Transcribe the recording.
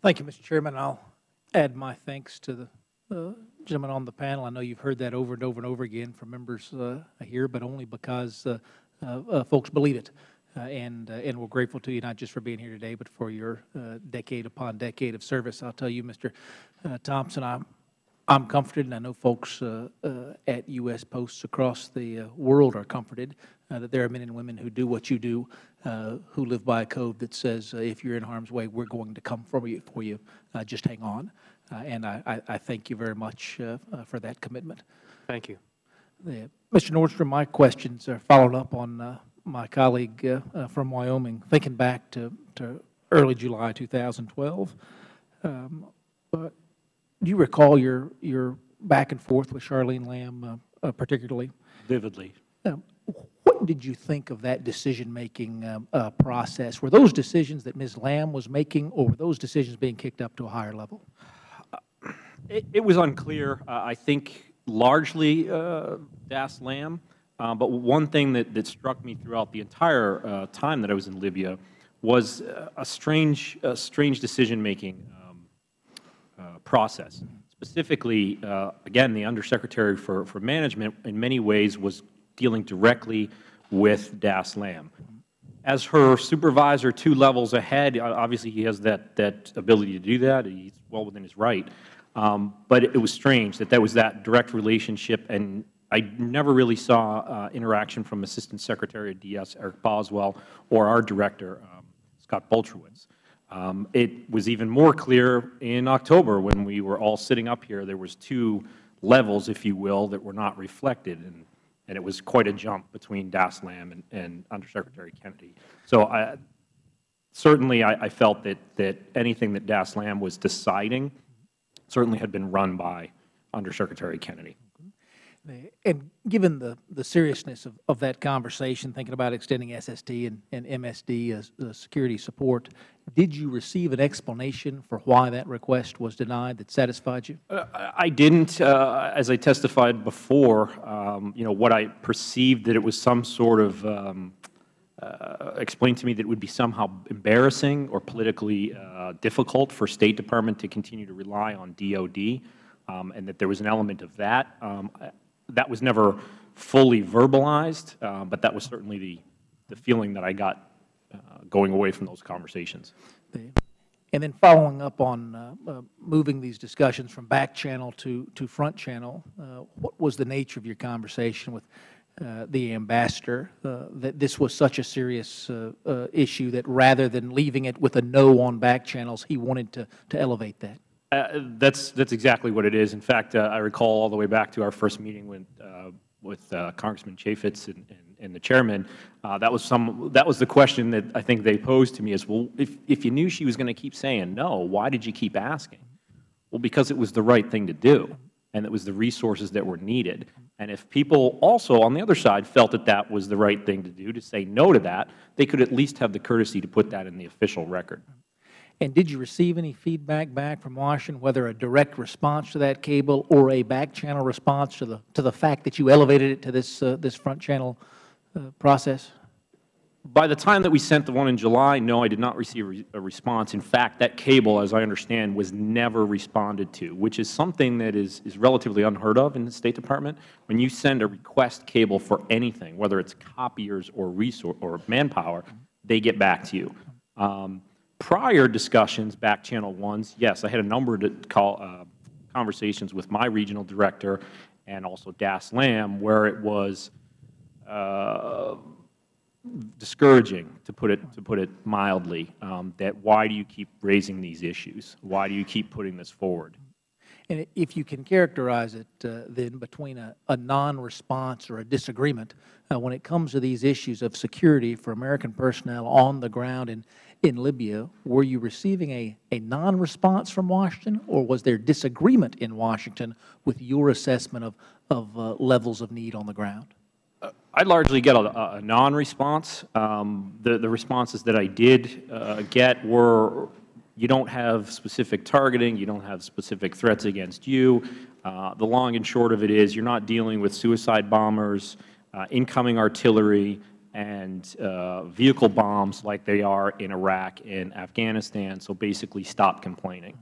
Thank you, Mr. Chairman. I'll add my thanks to the gentleman on the panel. I know you've heard that over and over and over again from members here, but only because folks believe it. And we're grateful to you, not just for being here today, but for your decade upon decade of service. I'll tell you, Mr. Thompson, I'm comforted, and I know folks at U.S. posts across the world are comforted that there are men and women who do what you do, who live by a code that says if you're in harm's way, we're going to come for you. Just hang on. And I thank you very much for that commitment. Thank you. Mr. Nordstrom, my questions are followed up on my colleague from Wyoming, thinking back to early July 2012. Do you recall your back and forth with Charlene Lamb particularly? Vividly. What did you think of that decision-making process? Were those decisions that Ms. Lamb was making, or were those decisions being kicked up to a higher level? It was unclear. I think largely Das Lamb. But one thing that struck me throughout the entire time that I was in Libya was a strange decision-making process. Specifically, again, the Undersecretary for Management in many ways was dealing directly with Das Lamb. As her supervisor 2 levels ahead, obviously he has that ability to do that. He's well within his right. But it was strange that there was that direct relationship, and I never really saw interaction from Assistant Secretary of DS Eric Boswell or our Director, Scott Boltrowitz. It was even more clear in October when we were all sitting up here. There was 2 levels, if you will, that were not reflected, and it was quite a jump between Das Lamb and Undersecretary Kennedy. So certainly I felt that anything that Das Lamb was deciding certainly had been run by Undersecretary Kennedy. And given the seriousness of that conversation, thinking about extending SST and MSD as security support, did you receive an explanation for why that request was denied that satisfied you? I didn't. As I testified before, what I perceived that it was some sort of explained to me that it would be somehow embarrassing or politically difficult for State Department to continue to rely on DOD, and that there was an element of that. That was never fully verbalized, but that was certainly the feeling that I got going away from those conversations. And then following up on moving these discussions from back channel to front channel, what was the nature of your conversation with the ambassador, that this was such a serious issue that rather than leaving it with a no on back channels, he wanted to elevate that? That's exactly what it is. In fact, I recall all the way back to our first meeting with Congressman Chaffetz and the chairman. That was the question that I think they posed to me is, well, if you knew she was going to keep saying no, why did you keep asking? Well, because it was the right thing to do, and it was the resources that were needed. And if people also on the other side felt that that was the right thing to do, to say no to that, they could at least have the courtesy to put that in the official record. And did you receive any feedback back from Washington, whether a direct response to that cable or a back channel response to the fact that you elevated it to this front channel process? By the time that we sent the one in July, no, I did not receive a response. In fact, that cable, as I understand, was never responded to, which is something that is relatively unheard of in the State Department. When you send a request cable for anything, whether it's copiers or resource or manpower, they get back to you. Prior discussions, back channel ones, yes, I had a number of conversations with my regional director and also Das Lamb where it was discouraging, to put it mildly, that why do you keep raising these issues? Why do you keep putting this forward? And if you can characterize it then between a non-response or a disagreement when it comes to these issues of security for American personnel on the ground in Libya, were you receiving a non-response from Washington, or was there disagreement in Washington with your assessment of levels of need on the ground? I largely get a non-response. The responses that I did get were, you don't have specific targeting, you don't have specific threats against you. The long and short of it is you're not dealing with suicide bombers, incoming artillery, and vehicle bombs like they are in Iraq and Afghanistan, so basically stop complaining.